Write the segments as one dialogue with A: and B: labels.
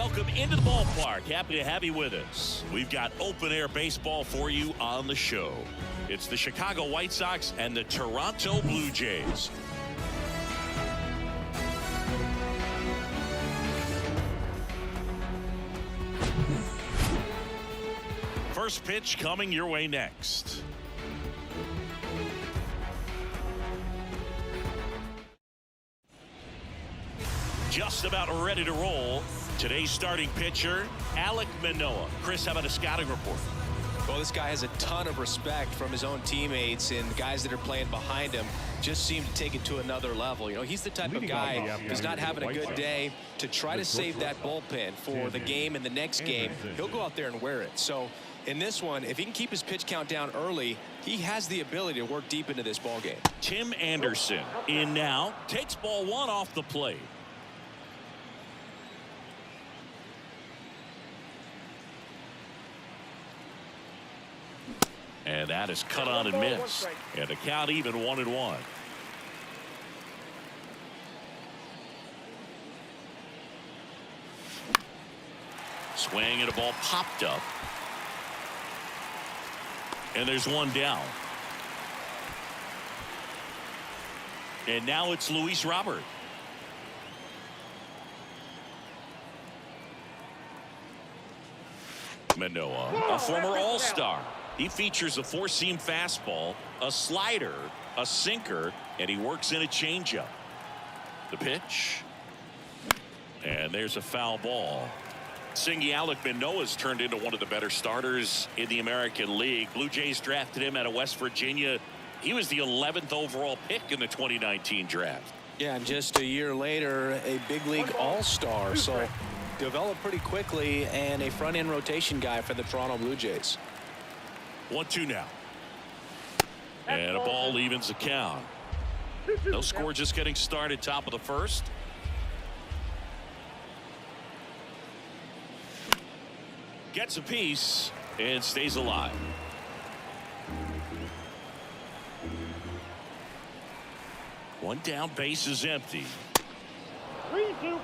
A: welcome into the ballpark. Happy to have you with us. We've got open-air baseball for you on the show. It's the Chicago White Sox and the Toronto Blue Jays. First pitch coming your way next. Just about ready to roll. Today's starting pitcher, Alek Manoah. Chris, how about a scouting report?
B: Well, this guy has a ton of respect from his own teammates, and guys that are playing behind him just seem to take it to another level. You know, he's the type of guy who's not having a good day to try to save that bullpen for the game and the next game. He'll go out there and wear it. So in this one, if he can keep his pitch count down early, he has the ability to work deep into this ball game.
A: Tim Anderson in now, takes ball one off the plate. And that is cut on and missed. And the count even 1-1. Swing and a ball popped up. And there's one down. And now it's Luis Robert. Manoah, a former All-Star. He features a four-seam fastball, a slider, a sinker, and he works in a changeup. The pitch. And there's a foul ball. Seeing Alek Manoah's turned into one of the better starters in the American League. Blue Jays drafted him out of West Virginia. He was the 11th overall pick in the 2019 draft.
B: Yeah, and just a year later, a big league all-star. So developed pretty quickly, and a front-end rotation guy for the Toronto Blue Jays.
A: 1-2 now. And a ball evens the count. No score, just getting started, top of the first. Gets a piece and stays alive. One down, base is empty.
C: 3-2.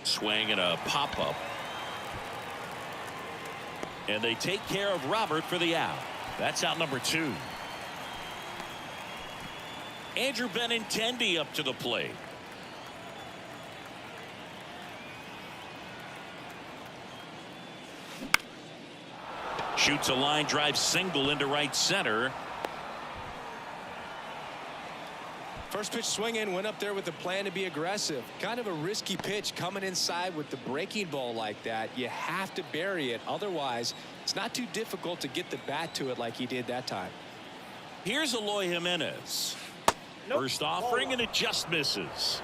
A: Swing and a pop-up. And they take care of Robert for the out. That's out number 2. Andrew Benintendi up to the plate. Shoots a line drive single into right center.
B: First pitch swinging, went up there with the plan to be aggressive. Kind of a risky pitch coming inside with the breaking ball like that. You have to bury it. Otherwise, it's not too difficult to get the bat to it like he did that time.
A: Here's Eloy Jimenez. First offering, and it just misses.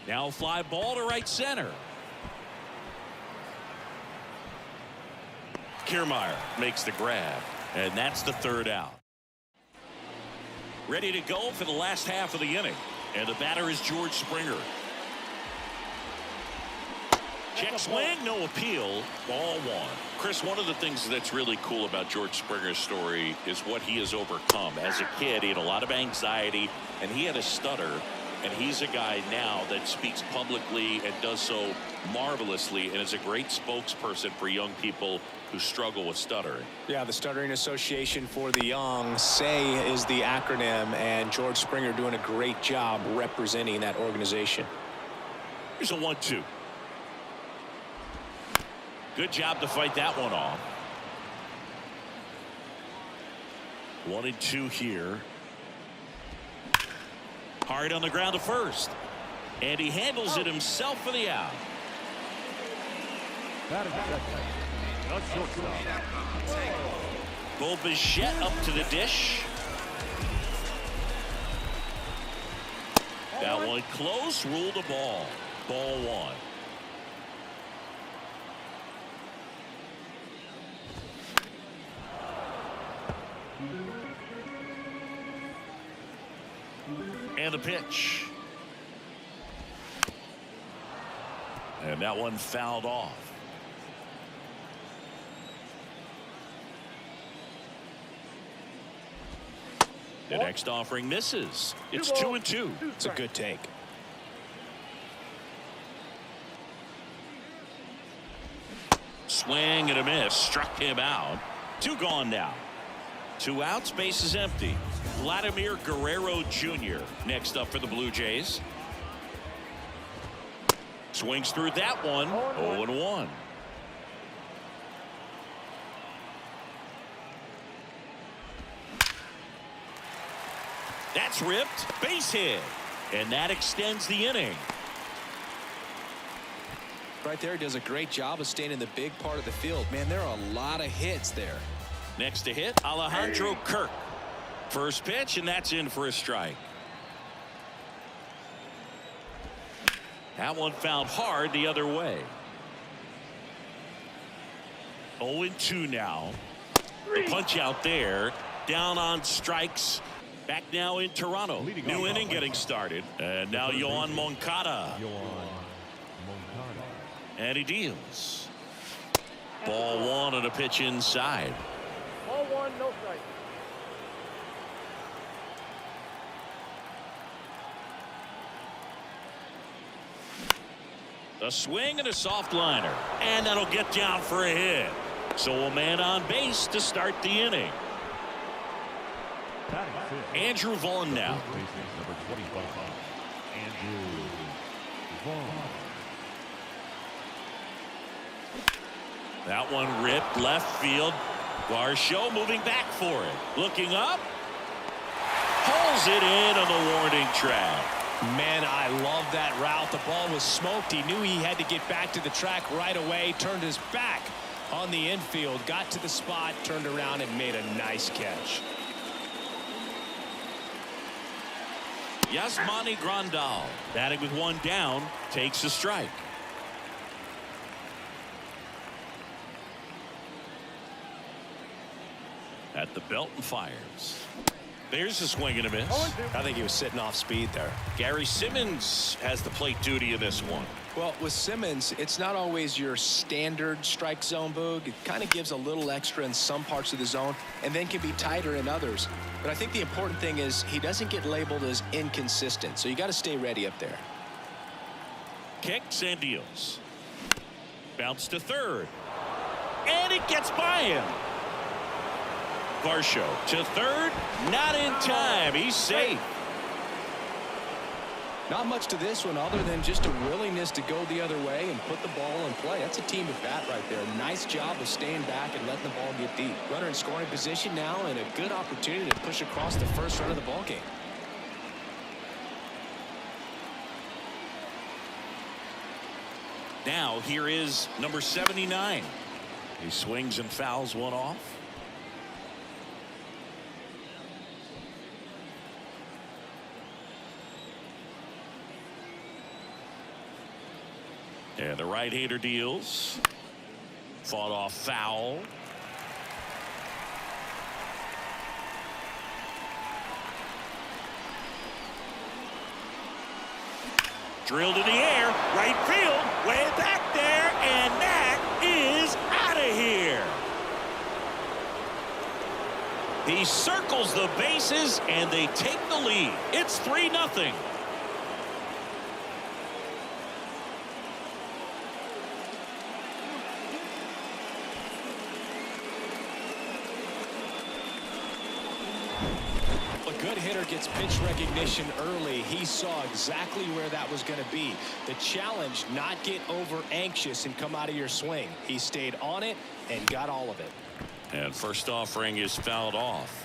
A: Now a fly ball to right center. Kiermaier makes the grab, and that's the third out. Ready to go for the last half of the inning, and the batter is George Springer. Check swing, no appeal, ball one. Chris, one of the things that's really cool about George Springer's story is what he has overcome. As a kid, he had a lot of anxiety, and he had a stutter. And he's a guy now that speaks publicly and does so marvelously, and is a great spokesperson for young people who struggle with stuttering.
B: Yeah, the Stuttering Association for the Young, SAY is the acronym, and George Springer doing a great job representing that organization.
A: Here's a 1-2. Good job to fight that one off. 1-2 here. Hard on the ground to first. And he handles it himself for the out. Bo Bichette up to the dish. That one close, ruled a ball. Ball one. And the pitch. And that one fouled off. The next offering misses. It's 2-2.
B: It's a good take.
A: Swing and a miss. Struck him out. 2 gone now. 2 outs. Base is empty. Vladimir Guerrero Jr. next up for the Blue Jays. Swings through that one. 0-1. That's ripped. Base hit. And that extends the inning.
B: Right there, does a great job of staying in the big part of the field. Man, there are a lot of hits there.
A: Next to hit, Alejandro Kirk. First pitch, and that's in for a strike. That one fouled hard the other way. 0-2 now. The punch out there. Down on strikes. Back now in Toronto. New inning getting started. And now Yohan Moncada. And he deals. Ball 1 and a pitch inside.
C: Ball 1, no strike.
A: A swing and a soft liner. And that'll get down for a hit. So a man on base to start the inning. Andrew Vaughn now.
D: Number 25, Andrew Vaughn.
A: That one ripped left field. Varsho moving back for it. Looking up. Pulls it in on the warning track.
B: Man, I love that route. The ball was smoked. He knew he had to get back to the track right away. Turned his back on the infield. Got to the spot. Turned around and made a nice catch.
A: Yasmani Grandal batting with 1 down takes a strike. At the belt and fires. There's a swing and a miss.
B: I think he was sitting off speed there.
A: Gary Simmons has the plate duty in this one.
B: Well, with Simmons, it's not always your standard strike zone, Boog. It kind of gives a little extra in some parts of the zone and then can be tighter in others. But I think the important thing is he doesn't get labeled as inconsistent, so you got to stay ready up there.
A: Kicks and deals. Bounce to third. And it gets by him. Varsho to third. Not in time. He's safe.
B: Not much to this one other than just a willingness to go the other way and put the ball in play. That's a team at bat right there. Nice job of staying back and letting the ball get deep. Runner in scoring position now and a good opportunity to push across the first run of the ball game.
A: Now here is number 79. He swings and fouls one off. And the right-hander deals. Fought off foul. Drilled in the air. Right field. Way back there. And that is out of here. He circles the bases and they take the lead. It's 3-0.
B: Good hitter gets pitch recognition early. He saw exactly where that was going to be. The challenge, not get over anxious and come out of your swing. He stayed on it and got all of it.
A: And first offering is fouled off.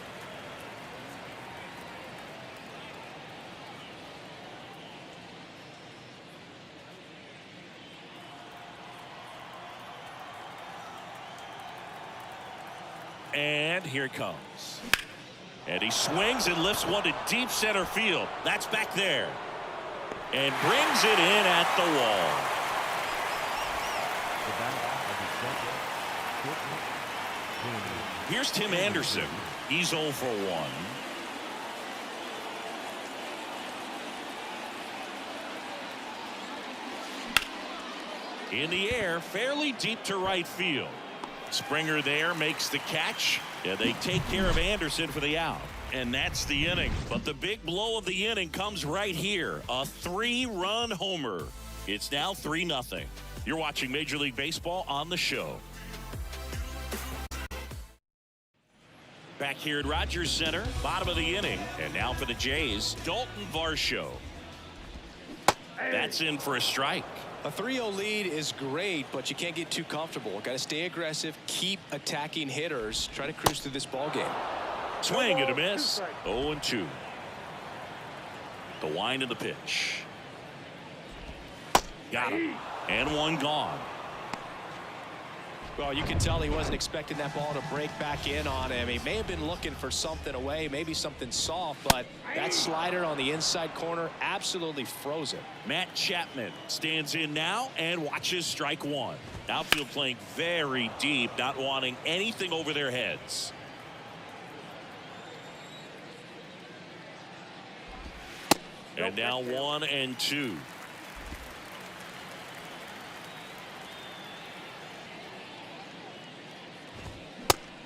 A: And here it comes. And he swings and lifts one to deep center field. That's back there. And brings it in at the wall. Here's Tim Anderson. He's 0 for 1. In the air, fairly deep to right field. Springer there makes the catch. Yeah, they take care of Anderson for the out. And that's the inning. But the big blow of the inning comes right here. A 3-run homer. It's now 3-0. You're watching Major League Baseball on the show. Back here at Rogers Center, bottom of the inning. And now for the Jays, Dalton Varsho. That's in for a strike.
B: A 3-0 lead is great, but you can't get too comfortable. Got to stay aggressive, keep attacking hitters, try to cruise through this ball game.
A: Swing and a miss. 0-2. The wind of the pitch. Got him. And one gone.
B: Well, you can tell he wasn't expecting that ball to break back in on him. He may have been looking for something away, maybe something soft, but that slider on the inside corner absolutely froze it.
A: Matt Chapman stands in now and watches strike one. Outfield playing very deep, not wanting anything over their heads. And now 1-2.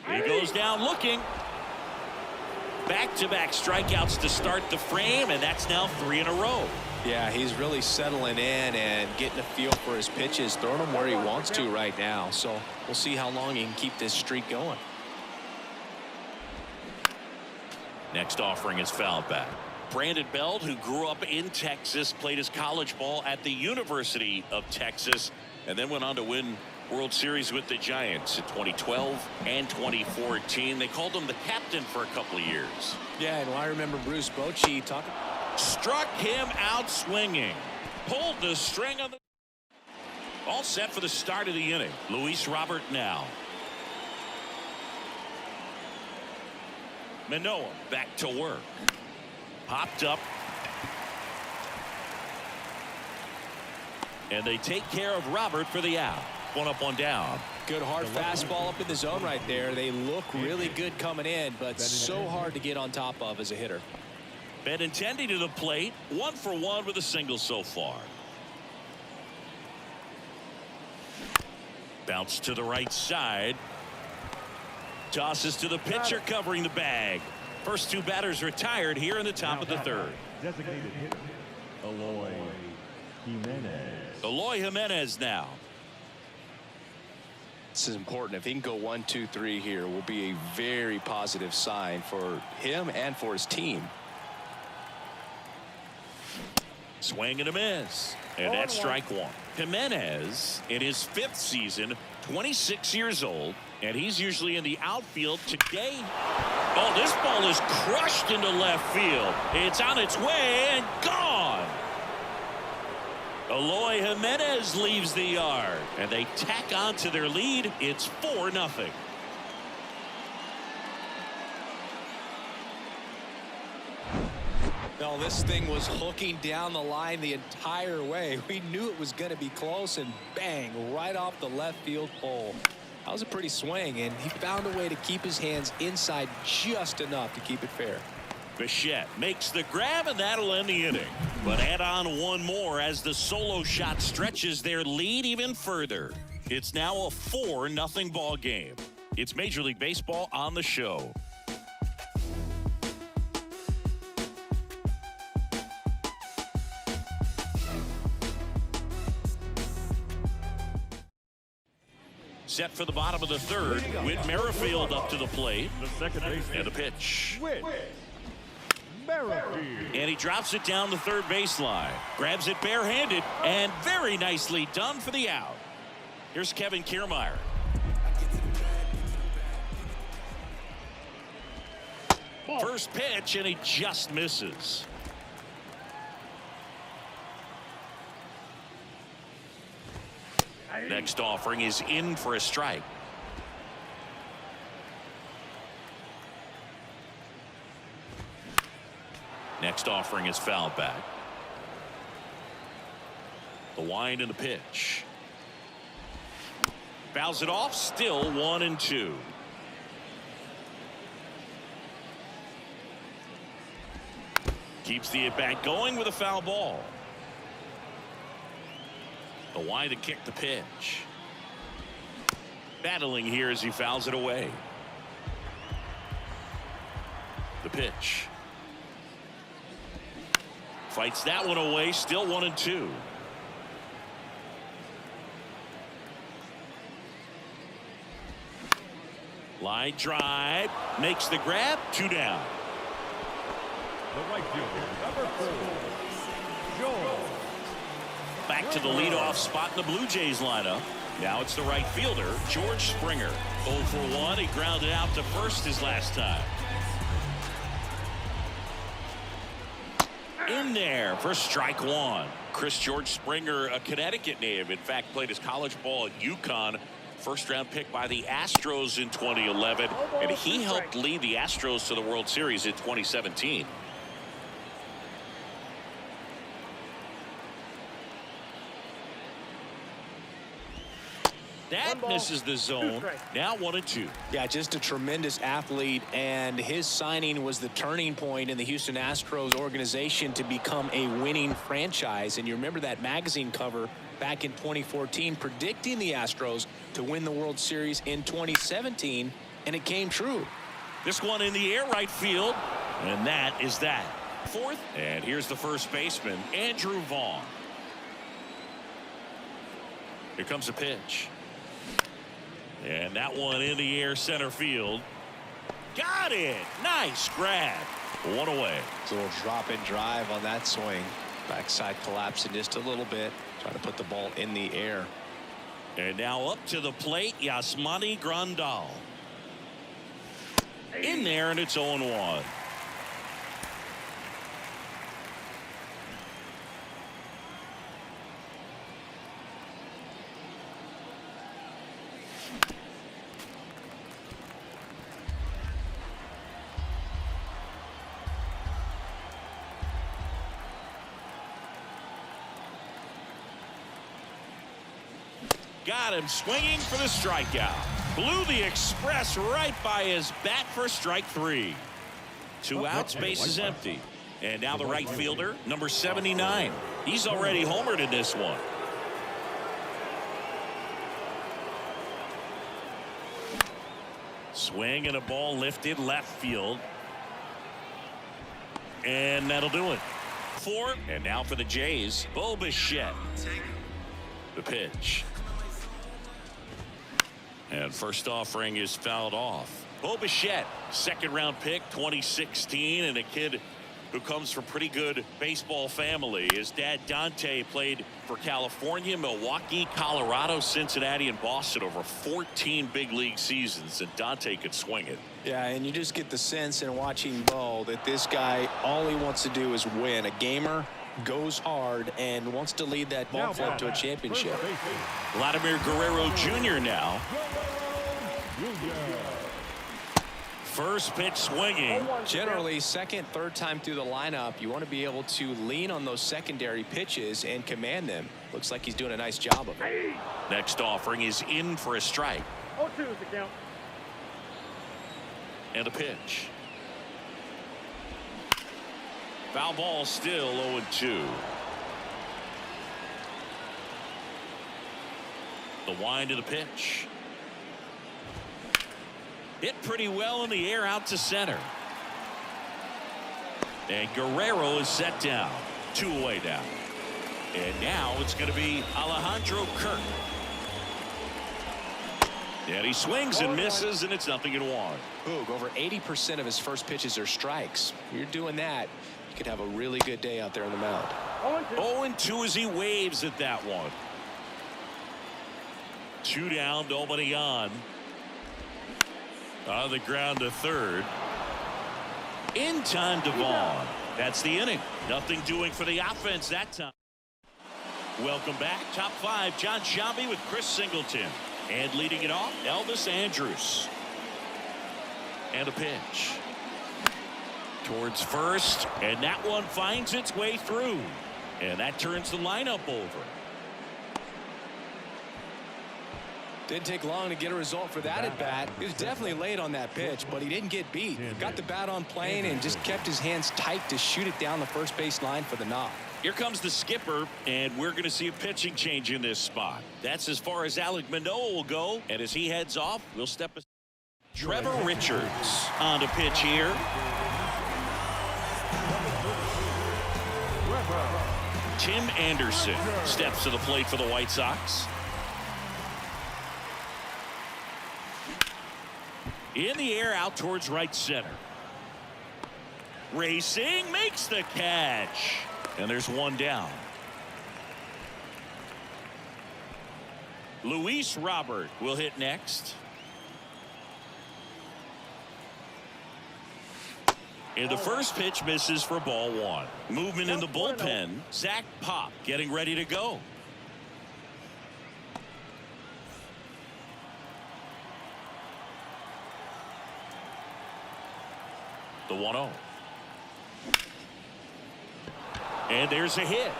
A: He goes down looking. Back-to-back strikeouts to start the frame, and that's now 3 in a row.
B: Yeah, he's really settling in and getting a feel for his pitches, throwing them where he wants to right now. So we'll see how long he can keep this streak going.
A: Next offering is fouled back. Brandon Belt, who grew up in Texas, played his college ball at the University of Texas, and then went on to win World Series with the Giants in 2012 and 2014. They called him the captain for a couple of years.
B: Yeah, and I remember Bruce Bochy talking.
A: Struck him out swinging. Pulled the string on the. All set for the start of the inning. Luis Robert now. Manoah back to work. Popped up. And they take care of Robert for the out. 1 up, 1 down.
B: Good hard fastball up in the zone right there. They look really good coming in, but so hard to get on top of as a hitter.
A: Benintendi to the plate. 1 for 1 with a single so far. Bounce to the right side. Tosses to the pitcher covering the bag. First 2 batters retired here in the top of the 3rd.
D: Designated hitter, Eloy Jimenez.
A: Eloy Jimenez now.
B: This is important. If he can go 1, 2, 3 here, will be a very positive sign for him and for his team.
A: Swing and a miss. And that's strike 1. Jimenez in his 5th season, 26 years old, and he's usually in the outfield today. Oh, this ball is crushed into left field. It's on its way and gone. Eloy Jimenez leaves the yard, and they tack on to their lead. It's 4-0.
B: No, this thing was hooking down the line the entire way. We knew it was going to be close, and bang, right off the left field pole. That was a pretty swing, and he found a way to keep his hands inside just enough to keep it fair.
A: Bichette makes the grab, and that'll end the inning. But add on one more as the solo shot stretches their lead even further. It's now a 4-0 ball game. It's Major League Baseball on the show. Set for the bottom of the 3rd. Whit Merrifield up to the plate.
D: The second baseman.
A: And the pitch.
D: Whit Merrifield.
A: And he drops it down the 3rd baseline. Grabs it barehanded. And very nicely done for the out. Here's Kevin Kiermaier. First pitch, and he just misses. Next offering is in for a strike. Next offering is fouled back. The wind and the pitch. Fouls it off, still 1-2. Keeps the at-bat going with a foul ball. The wide to kick the pitch. Battling here as he fouls it away. The pitch. Fights that one away. Still 1-2. Line drive. Makes the grab. 2 down.
D: The right fielder, number 4, Joel.
A: Back to the leadoff spot in the Blue Jays lineup. Now it's the right fielder, George Springer. 0 for 1. He grounded out to first his last time. In there for strike 1. George Springer, a Connecticut native. In fact, played his college ball at UConn. First-round pick by the Astros in 2011. And he helped lead the Astros to the World Series in 2017. That misses the zone. Now 1-2.
B: Yeah, just a tremendous athlete, and his signing was the turning point in the Houston Astros organization to become a winning franchise. And you remember that magazine cover back in 2014 predicting the Astros to win the World Series in 2017, and it came true.
A: This one in the air right field, and that is that. Fourth, and here's the first baseman, Andrew Vaughn. Here comes a pitch. And that one in the air center field. Got it. Nice grab. 1 away.
B: It's a little drop and drive on that swing. Backside collapsing just a little bit. Trying to put the ball in the air.
A: And now up to the plate, Yasmani Grandal. In there, and it's 0-1. Got him swinging for the strikeout. Blew the express right by his bat for strike 3. 2 outs, base is empty. And now the right fielder, number 79. He's already homered in this one. Swing and a ball lifted left field. And that'll do it. 4. And now for the Jays, Bo Bichette. The pitch. And first offering is fouled off. Bo Bichette, second-round pick, 2016, and a kid who comes from pretty good baseball family. His dad, Dante, played for California, Milwaukee, Colorado, Cincinnati, and Boston over 14 big league seasons, and Dante could swing it.
B: Yeah, and you just get the sense in watching Bo that this guy, all he wants to do is win. A gamer, goes hard, and wants to lead that ball club to a championship.
A: Vladimir Guerrero Jr. now. First pitch swinging.
B: Generally, second, third time through the lineup, you want to be able to lean on those secondary pitches and command them. Looks like he's doing a nice job of it.
A: Next offering is in for a strike.
C: 0-2 is the count.
A: And a pitch. Foul ball, still 0-2. The wind to the pitch. Hit pretty well in the air out to center. And Guerrero is set down. 2 away now. And now it's going to be Alejandro Kirk. And he swings and misses, and it's 0-1.
B: Boog, over 80% of his first pitches are strikes. You're doing that, you could have a really good day out there on the mound.
A: 0-2 as he waves at that one. 2 down, nobody on. On the ground to third. In time to Vaughn. That's the inning. Nothing doing for the offense that time. Welcome back. Top 5, John Shambi with Chris Singleton. And leading it off, Elvis Andrus. And a pitch. Towards first. And that one finds its way through. And that turns the lineup over.
B: Didn't take long to get a result for that at bat. He was definitely late on that pitch, but he didn't get beat. Got the bat on plane and just kept his hands tight to shoot it down the first base line for the knock.
A: Here comes the skipper, and we're going to see a pitching change in this spot. That's as far as Alek Manoah will go, and as he heads off, we'll step aside. Trevor Richards on to pitch here. Tim Anderson steps to the plate for the White Sox. In the air, out towards right center. Racing, makes the catch. And there's one down. Luis Robert will hit next. And the first pitch misses for ball one. Movement in the bullpen. Zach Pop getting ready to go. The 1-0. And there's a hit.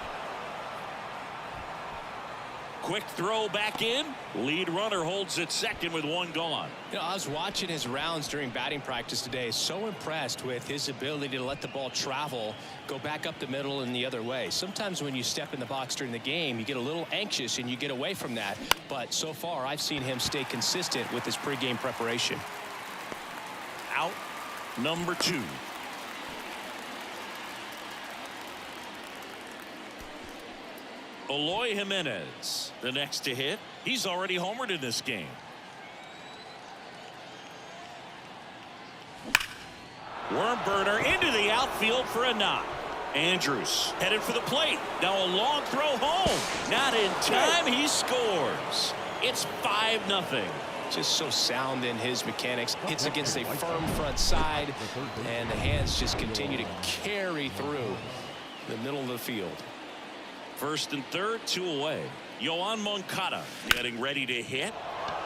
A: Quick throw back in. Lead runner holds at second with one gone.
B: You know, I was watching his rounds during batting practice today. So impressed with his ability to let the ball travel, go back up the middle and the other way. Sometimes when you step in the box during the game, you get a little anxious and you get away from that. But so far, I've seen him stay consistent with his pregame preparation.
A: Out number 2. Eloy Jimenez, the next to hit. He's already homered in this game. Worm burner into the outfield for a knock. Andrews headed for the plate. Now a long throw home. Not in time. He scores. It's 5-0.
B: Just so sound in his mechanics. Hits against a firm front side, and the hands just continue to carry through the middle of the field.
A: First and third, 2 away. Yoan Moncada getting ready to hit.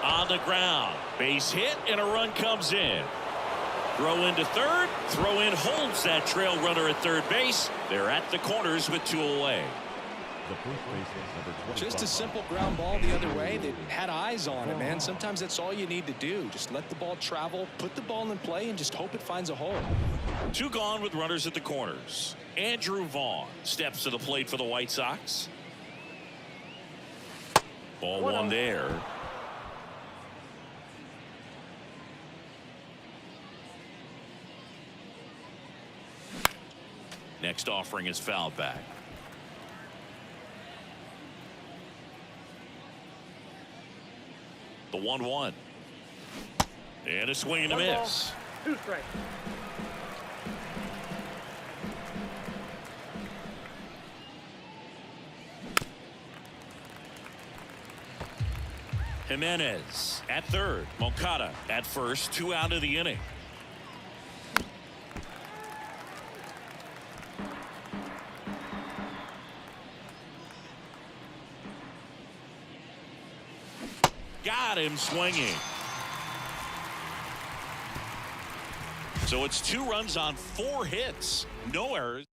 A: On the ground. Base hit, and a run comes in. Throw into third. Throw in holds that trail runner at third base. They're at the corners with 2 away.
B: Just a simple ground ball the other way that had eyes on it, man. Sometimes that's all you need to do. Just let the ball travel, put the ball in play, and just hope it finds a hole.
A: 2 gone with runners at the corners. Andrew Vaughn steps to the plate for the White Sox. Ball 1 there. Next offering is fouled back. The 1-1. And a swing and a miss.
C: 2 strikes.
A: Jimenez at third. Moncada at first. 2 out of the inning. Got him swinging. So it's 2 runs on 4 hits. No errors.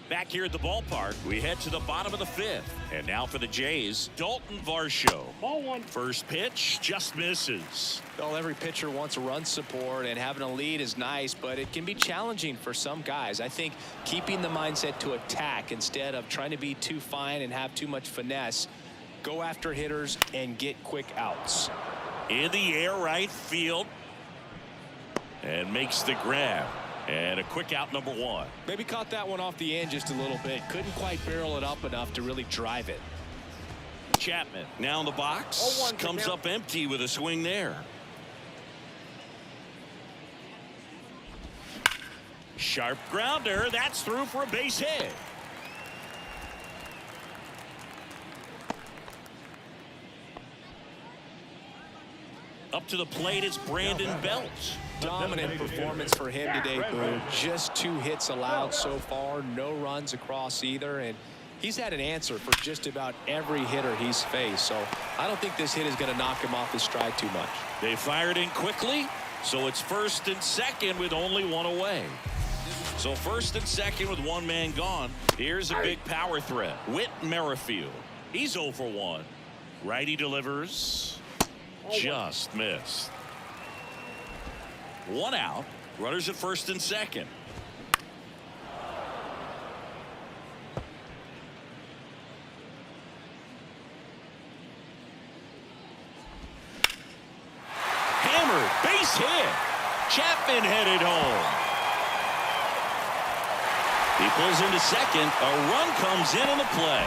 A: Back here at the ballpark, we head to the bottom of the 5th. And now for the Jays, Dalton Varsho.
C: Ball 1.
A: First pitch just misses.
B: Well, every pitcher wants a run support, and having a lead is nice, but it can be challenging for some guys. I think keeping the mindset to attack instead of trying to be too fine and have too much finesse. Go after hitters and get quick outs.
A: In the air right field. And makes the grab. And a quick out, number 1.
B: Maybe caught that one off the end just a little bit. Couldn't quite barrel it up enough to really drive it.
A: Chapman now in the box.
C: 0-1
A: Comes up empty with a swing there. Sharp grounder. That's through for a base hit. Up to the plate is Brandon Belt.
B: Dominant performance for him today, Boone. Just 2 hits allowed so far. No runs across either. And he's had an answer for just about every hitter he's faced. So I don't think this hit is going to knock him off his stride too much.
A: They fired in quickly. So it's first and second with only 1 away. So first and second with 1 man gone. Here's a big power threat. Whit Merrifield. He's 0 for 1. Righty delivers. Just missed. 1 out. Runners at first and second. Hammered, base hit. Chapman headed home. He pulls into second. A run comes in the play.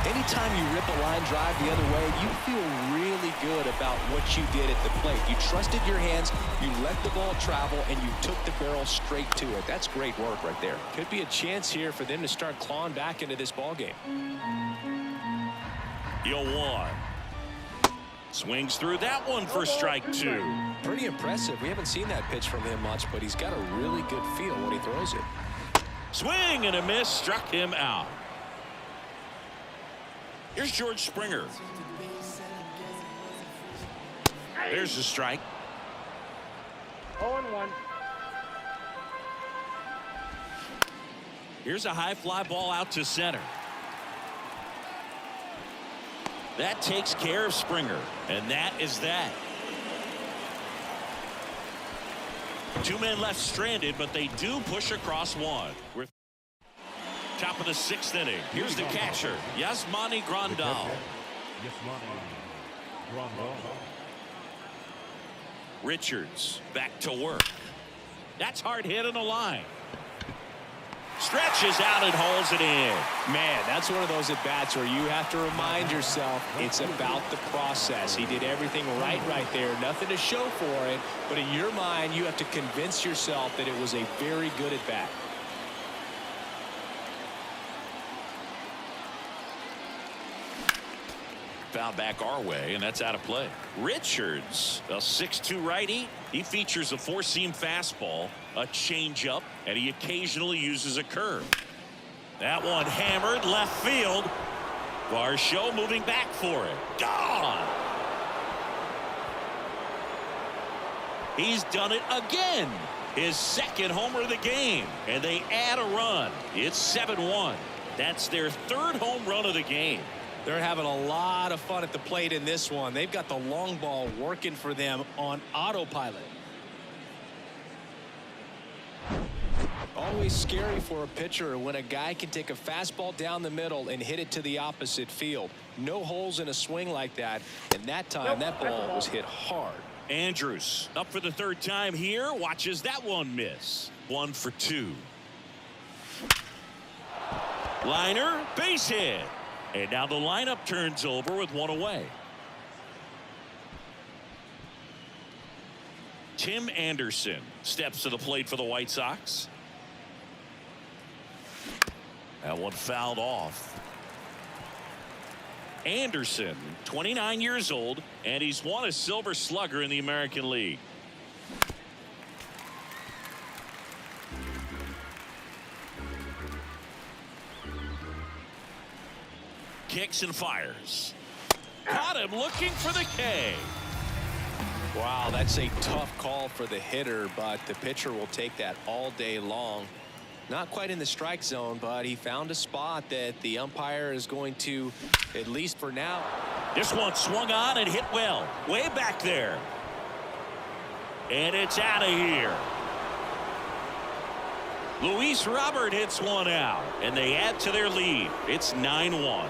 B: Anytime you rip a line drive the other way, you feel really good about what you did at the plate. You trusted your hands, you let the ball travel, and you took the barrel straight to it. That's great work right there. Could be a chance here for them to start clawing back into this ball game.
A: 0-1. Swings through that one for strike 2.
B: Pretty impressive. We haven't seen that pitch from him much, but he's got a really good feel when he throws it.
A: Swing and a miss, struck him out. Here's George Springer. There's the strike.
C: 0-1.
A: Here's a high fly ball out to center. That takes care of Springer, and that is that. 2 men left stranded, but they do push across one. We're top of the 6th inning. Here's the catcher, Yasmani Grandal. Richards back to work. That's hard hit on the line. Stretches out and hauls it in.
B: Man, that's one of those at-bats where you have to remind yourself it's about the process. He did everything right there. Nothing to show for it, but in your mind, you have to convince yourself that it was a very good at-bat.
A: Foul back our way, and that's out of play. Richards, a 6'2" righty. He features a 4-seam fastball, a changeup, and he occasionally uses a curve. That one hammered left field. Varsho moving back for it. Gone. He's done it again. His 2nd homer of the game, and they add a run. It's 7-1. That's their 3rd home run of the game.
B: They're having a lot of fun at the plate in this one. They've got the long ball working for them on autopilot. Always scary for a pitcher when a guy can take a fastball down the middle and hit it to the opposite field. No holes in a swing like that, and that time that ball was hit hard.
A: Andrews up for the 3rd time here. Watches that one miss. 1 for 2. Liner, base hit. And now the lineup turns over with 1 away. Tim Anderson steps to the plate for the White Sox. That one fouled off. Anderson, 29 years old, and he's won a Silver Slugger in the American League. Kicks and fires. Caught him looking for the K.
B: Wow, that's a tough call for the hitter, but the pitcher will take that all day long. Not quite in the strike zone, but he found a spot that the umpire is going to, at least for now.
A: This one swung on and hit well. Way back there. And it's out of here. Luis Robert hits one out, and they add to their lead. It's 9-1.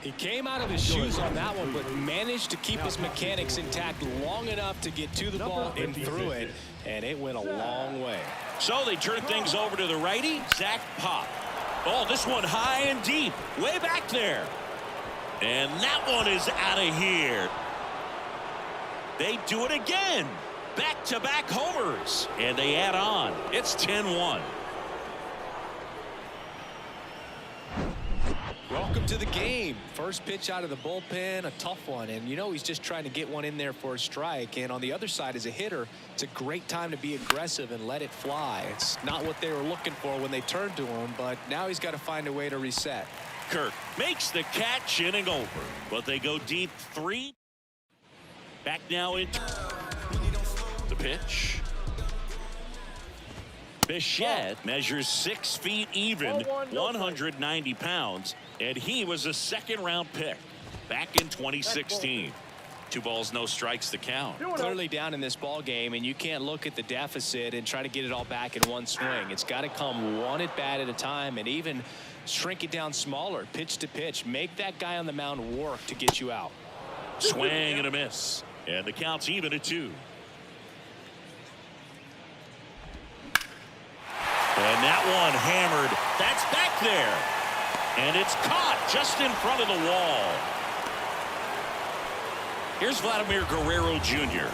B: He came out of his shoes on that one, but managed to keep his mechanics intact long enough to get to the ball and through it, and it went a long way.
A: So they turn things over to the righty, Zach Pop. Oh, this one high and deep, way back there. And that one is out of here. They do it again. Back-to-back homers, and they add on. It's 10-1.
B: Welcome to the game. First pitch out of the bullpen, a tough one, and you know he's just trying to get one in there for a strike. And on the other side, as a hitter, it's a great time to be aggressive and let it fly. It's not what they were looking for when they turned to him, but now he's got to find a way to reset.
A: Kirk makes the catch, inning over, but they go deep 3. Back now into the pitch. Bichette measures 6 feet even, 190 pounds, and he was a second-round pick back in 2016. 2 balls, no strikes to count.
B: Clearly down in this ball game, and you can't look at the deficit and try to get it all back in one swing. It's got to come one at bat at a time, and even shrink it down smaller, pitch to pitch. Make that guy on the mound work to get you out.
A: Swing and a miss, and the count's even at 2. And that one hammered. That's back there. And it's caught just in front of the wall. Here's Vladimir Guerrero Jr.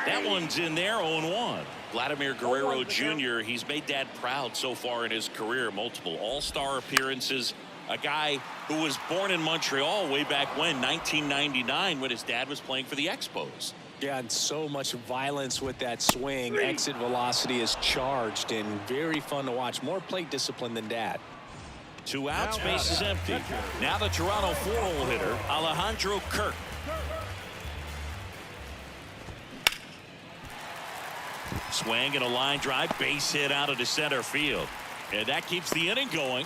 A: That one's in there, 0-1. Vladimir Guerrero Jr., he's made Dad proud so far in his career. Multiple all-star appearances. A guy who was born in Montreal way back when, 1999, when his dad was playing for the Expos.
B: Yeah, and so much violence with that swing. Exit velocity is charged and very fun to watch. More plate discipline than Dad.
A: 2 outs, base is empty. Now the Toronto 4-hole hitter, Alejandro Kirk. Swing and a line drive, base hit out into center field. And that keeps the inning going.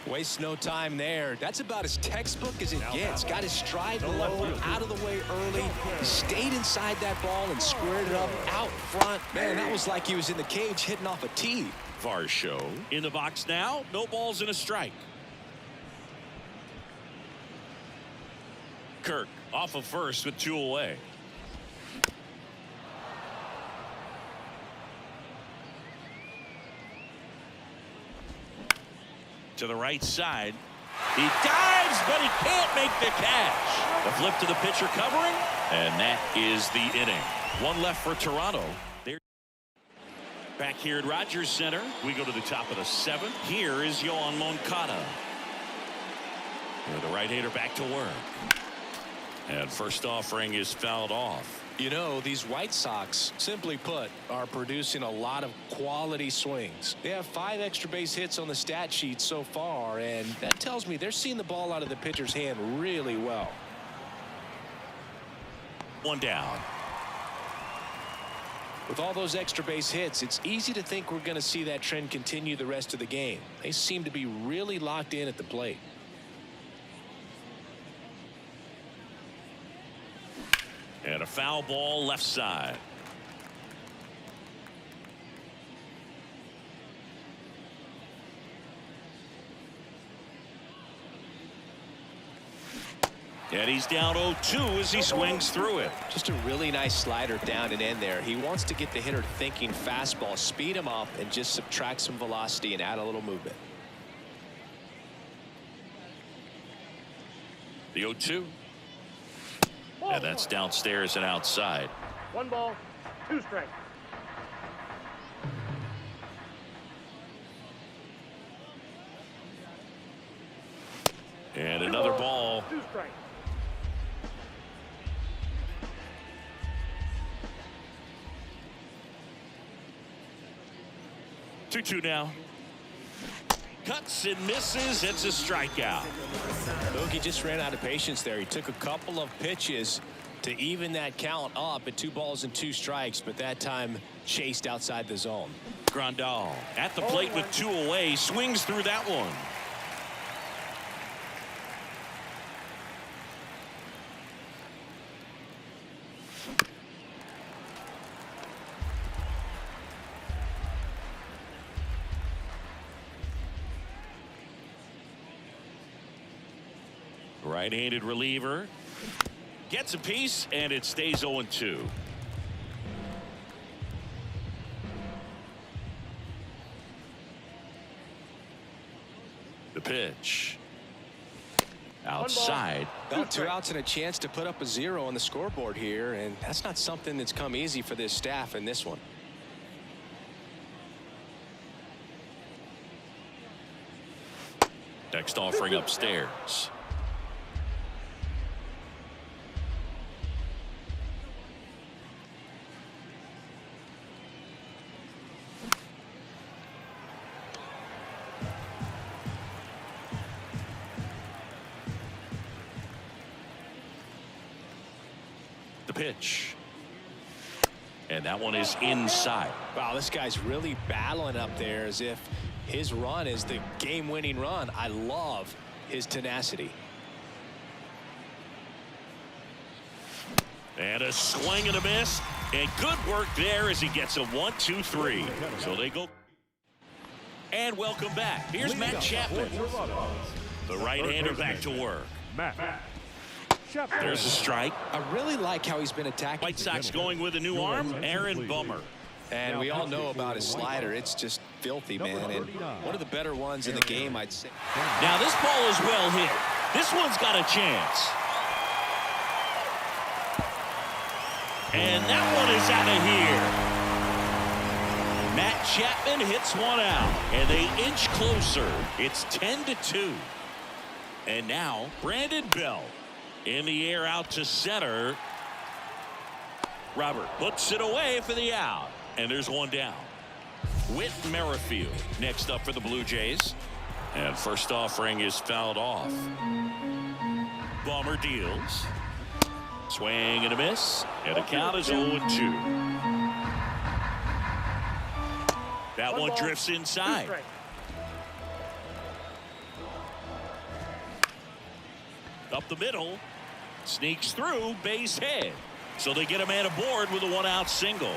B: Wastes no time there. That's about as textbook as it gets. Got his stride low, out of the way early. Stayed inside that ball and squared it up out front. Man, that was like he was in the cage hitting off a tee.
A: Varsho in the box now. No balls and a strike. Kirk off of first with 2 away. To the right side. He dives, but he can't make the catch. The flip to the pitcher covering, and that is the inning. 1 left for Toronto. They're back here at Rogers Center. We go to the top of the 7th. Here is Yoan Moncada. The right-hander back to work. And first offering is fouled off.
B: You know, these White Sox, simply put, are producing a lot of quality swings. They have 5 extra base hits on the stat sheet so far, and that tells me they're seeing the ball out of the pitcher's hand really well.
A: 1 down.
B: With all those extra base hits, it's easy to think we're going to see that trend continue the rest of the game. They seem to be really locked in at the plate.
A: And a foul ball left side. And he's down 0-2 as he swings through it.
B: Just a really nice slider down and in there. He wants to get the hitter thinking fastball, speed him up, and just subtract some velocity and add a little movement.
A: The 0-2. And that's downstairs and outside.
C: 1 ball, 2 strikes.
A: And another ball.
C: 2 strikes.
A: Two now. Cuts and misses. It's a strikeout.
B: Look, he just ran out of patience there. He took a couple of pitches to even that count up at 2 balls and 2 strikes, but that time chased outside the zone.
A: Grandal at the plate with 2 away. Swings through that one. Right-handed reliever gets a piece, and it stays 0-2. The pitch outside.
B: About 2 outs and a chance to put up a 0 on the scoreboard here, and that's not something that's come easy for this staff in this one.
A: Next offering upstairs. The pitch. And that one is inside.
B: Wow, this guy's really battling up there as if his run is the game-winning run. I love his tenacity.
A: And a swing and a miss. And good work there as he gets a 1-2-3. So they go. And welcome back. Here's Matt Chapman. The right-hander back to work. There's a strike.
B: I really like how he's been attacking.
A: White Sox going with a new arm, Aaron Bummer.
B: And we all know about his slider. It's just filthy, man. And one of the better ones in the game, I'd say.
A: Now this ball is well hit. This one's got a chance. And that one is out of here. Matt Chapman hits one out, and they inch closer. It's 10-2. And now Brandon Bell in the air out to center. Robert puts it away for the out, and there's one down. Whit Merrifield next up for the Blue Jays, and first offering is fouled off. Bummer deals. Swing and a miss, and the count is 0-2. That one drifts inside. Up the middle, sneaks through, base hit. So they get a man aboard with a one-out single.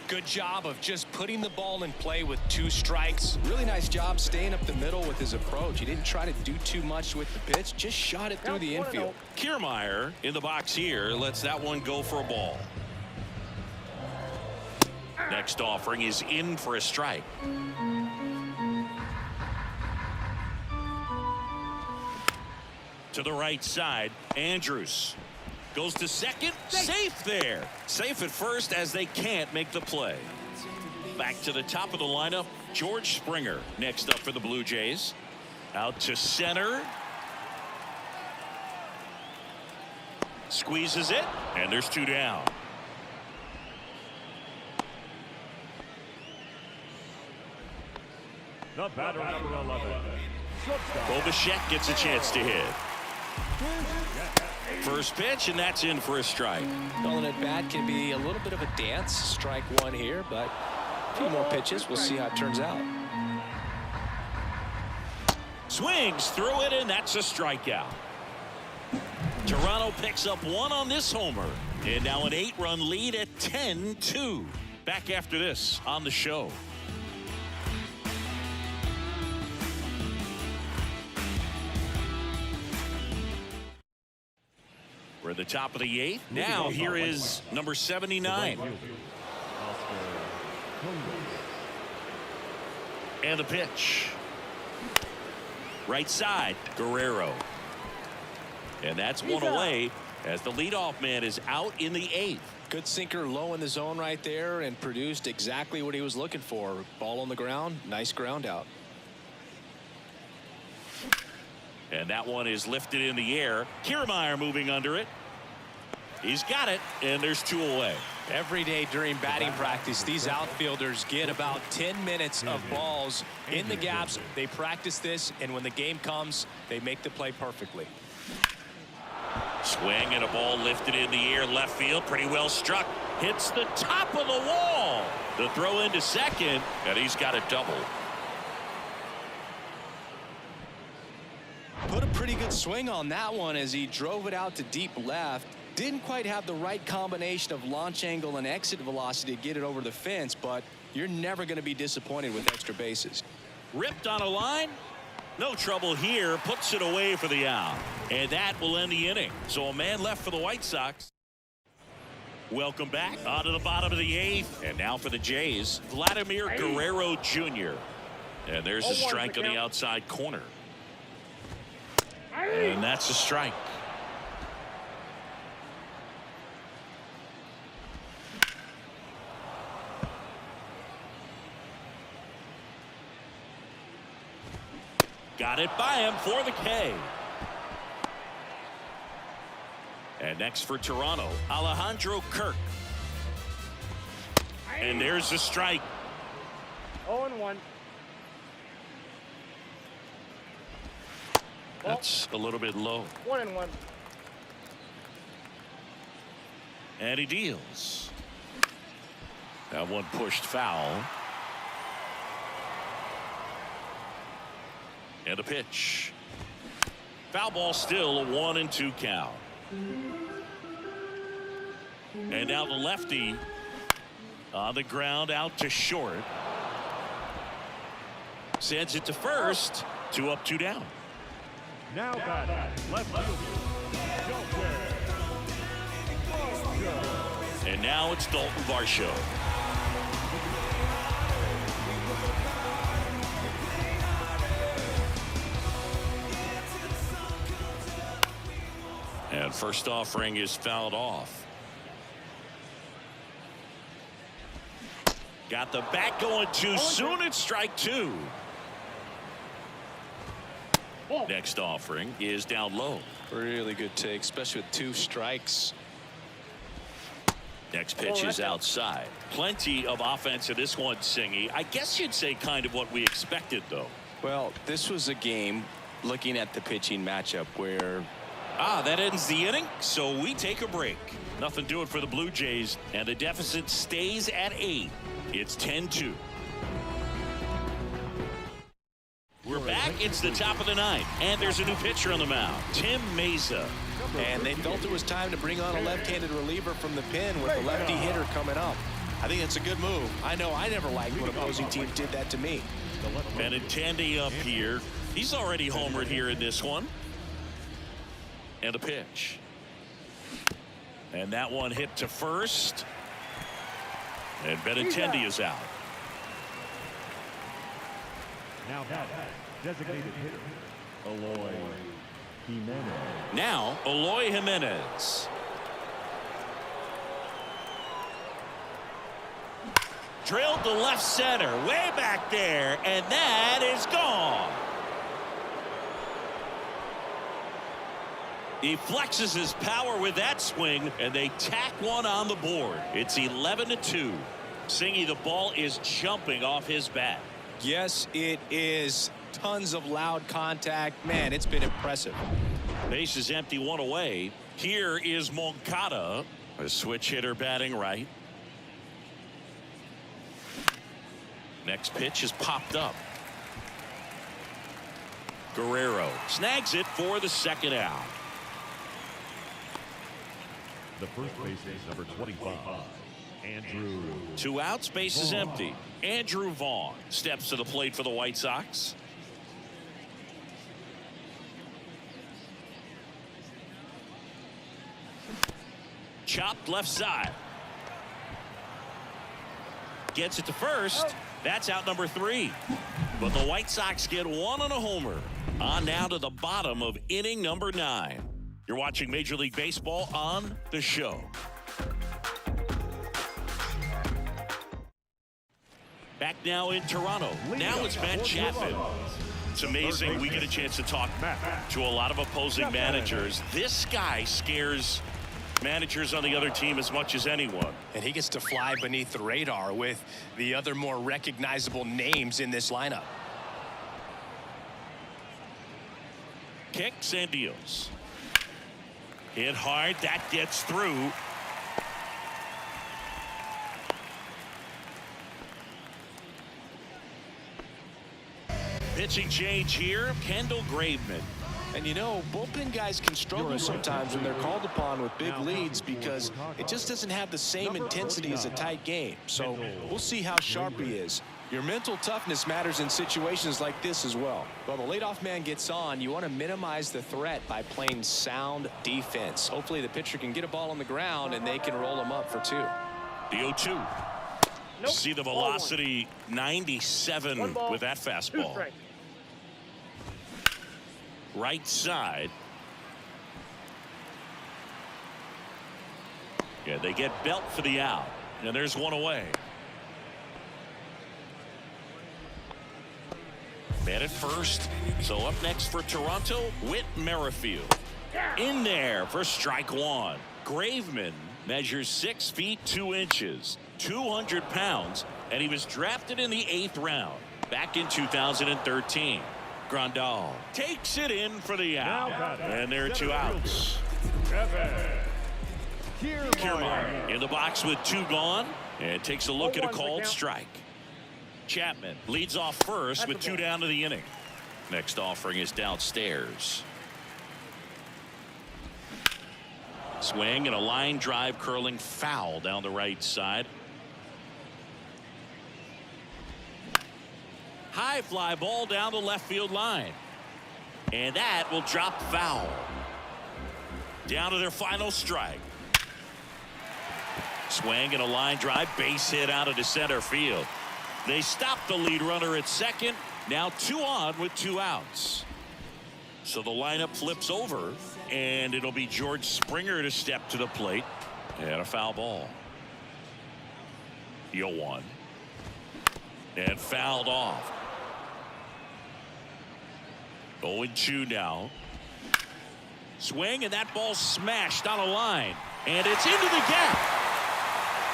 B: Good job of just putting the ball in play with 2 strikes. Really nice job staying up the middle with his approach. He didn't try to do too much with the pitch, just shot it through the infield.
A: Kiermaier in the box here lets that one go for a ball. Next offering is in for a strike. To the right side, Andrews goes to second, safe there. Safe at first as they can't make the play. Back to the top of the lineup, George Springer next up for the Blue Jays. Out to center. Squeezes it, and there's 2 down.
D: The batter, number 11.
A: Bobichek gets a chance to hit. First pitch, and that's in for a strike.
B: Calling it bad can be a little bit of a dance. Strike 1 here, but a few more pitches. We'll see how it turns out.
A: Swings through it, and that's a strikeout. Toronto picks up 1 on this homer, and now an 8-run lead at 10-2. Back after this on the show. We're at the top of the 8th. Now here is number 79. And the pitch. Right side, Guerrero. And that's one away as the leadoff man is out in the 8th.
B: Good sinker low in the zone right there and produced exactly what he was looking for. Ball on the ground, nice ground out.
A: And that one is lifted in the air. Kiermaier moving under it. He's got it, and there's 2 away.
B: Every day during batting practice, these outfielders get about 10 minutes of balls in the gaps. They practice this, and when the game comes, they make the play perfectly.
A: Swing and a ball lifted in the air, left field, pretty well struck. Hits the top of the wall. The throw into second, and he's got a double.
B: Put a pretty good swing on that one as he drove it out to deep left. Didn't quite have the right combination of launch angle and exit velocity to get it over the fence, but you're never going to be disappointed with extra bases.
A: Ripped on a line. No trouble here. Puts it away for the out. And that will end the inning. So a man left for the White Sox. Welcome back onto the bottom of the 8th. And now for the Jays, Vladimir Guerrero Jr. And there's a strike on the outside corner. And that's a strike. Got it by him for the K. And next for Toronto, Alejandro Kirk. And there's the strike.
C: 0-1.
A: That's a little bit low.
C: 1-1.
A: And he deals. That one pushed foul. And a pitch. Foul ball, still a 1-2 count. And now the lefty on the ground out to short. Sends it to first. 2 up, 2 down.
D: Now batting, left fielder,
A: And now it's Dalton Varsho. And first offering is fouled off. Got the bat going too soon. It's strike 2. Next offering is down low.
B: Really good take, especially with 2 strikes.
A: Next pitch is outside. Plenty of offense in this one, Singy. I guess you'd say kind of what we expected, though.
B: Well, this was a game, looking at the pitching matchup, where
A: that ends the inning, so we take a break. Nothing doing for the Blue Jays, and the deficit stays at 8. It's 10-2. We're back. It's the top of the 9th, and there's a new pitcher on the mound, Tim Mesa.
B: And they felt it was time to bring on a left-handed reliever from the pen with the lefty hitter coming up. I think it's a good move. I know I never liked when opposing teams did that to me.
A: Benintendi up here. He's already homered here in this one. And a pitch. And that one hit to first. And Benintendi is out.
D: now batting, designated hitter, Eloy Jimenez.
A: Now, Eloy Jimenez. Drilled to left center, way back there, and that is gone. He flexes his power with that swing, and they tack one on the board. It's 11-2. Singy, the ball is jumping off his bat.
B: Yes, it is. Tons of loud contact. Man, it's been impressive.
A: Base is empty, one away. Here is Moncada, a switch hitter batting right. Next pitch is popped up. Guerrero snags it for the second out.
D: The first baseman, number 25, Andrew.
A: 2 outs, base is empty. Andrew Vaughn steps to the plate for the White Sox. Chopped left side. Gets it to first. That's out number 3. But the White Sox get one on a homer. On now to the bottom of inning number 9. You're watching Major League Baseball on The Show. Back now in Toronto. Now it's Matt Chapman. It's amazing we get a chance to talk to a lot of opposing managers. This guy scares managers on the other team as much as anyone.
B: And he gets to fly beneath the radar with the other more recognizable names in this lineup.
A: Kicks and deals. Hit hard. That gets through. Pitching change here. Kendall Graveman.
B: And you know, bullpen guys can struggle sometimes when they're called upon with big leads because it just doesn't have the same intensity as a tight game. So we'll see how sharp he is. Your mental toughness matters in situations like this as well. Well, the leadoff man gets on. You want to minimize the threat by playing sound defense. Hopefully the pitcher can get a ball on the ground and they can roll him up for 2.
A: The 0-2. See the velocity 97 with that fastball. Right side. Yeah, they get Belt for the out. And there's one away. Man at first. So up next for Toronto, Whit Merrifield. In there for strike 1. Graveman measures 6 feet 2 inches, 200 pounds, and he was drafted in the 8th round back in 2013. Grandal takes it in for the out. And there are 2 outs. Kiermaier in the box with 2 gone and takes a look at a called strike. Chapman leads off first with 2 down to the inning. Next offering is downstairs. Swing and a line drive curling foul down the right side. High fly ball down the left field line. And that will drop foul. Down to their final strike. Swing and a line drive, base hit out into center field. They stop the lead runner at second. Now 2 on with 2 outs. So the lineup flips over, and it'll be George Springer to step to the plate. And a foul ball. 0-1. And fouled off. 0-2 now. Swing, and that ball smashed on a line. And it's into the gap.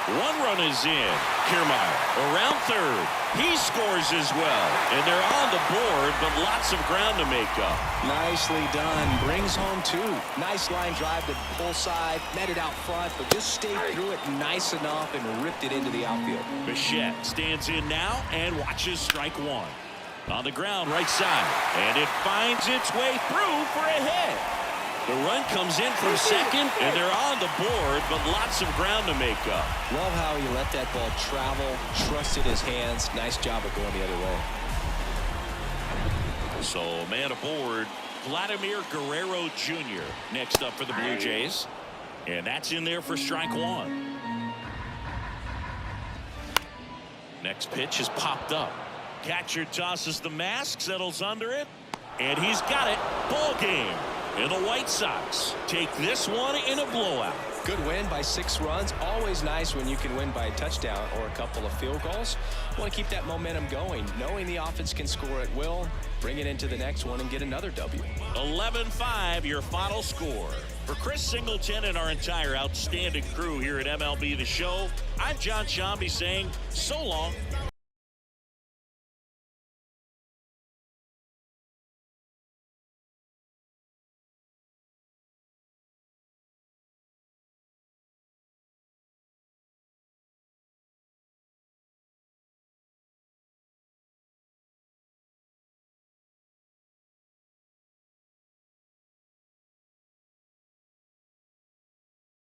A: 1 run is in. Kiermaier around third. He scores as well. And they're on the board, but lots of ground to make up.
B: Nicely done. Brings home 2. Nice line drive to pull side. Met it out front, but just stayed through it nice enough and ripped it into the outfield.
A: Bichette stands in now and watches strike 1. On the ground, right side. And it finds its way through for a hit. The run comes in from second, and they're on the board, but lots of ground to make up.
B: Love how he let that ball travel, trusted his hands. Nice job of going the other way.
A: So, man aboard, Vladimir Guerrero Jr. next up for the Blue Jays. And that's in there for strike 1. Next pitch is popped up. Catcher tosses the mask, settles under it, and he's got it. Ball game. And the White Sox take this one in a blowout.
B: Good win by 6 runs. Always nice when you can win by a touchdown or a couple of field goals. Want to keep that momentum going, knowing the offense can score at will, bring it into the next one and get another W.
A: 11-5 your final score. For Chris Singleton and our entire outstanding crew here at MLB The Show, I'm John Shambi saying so long.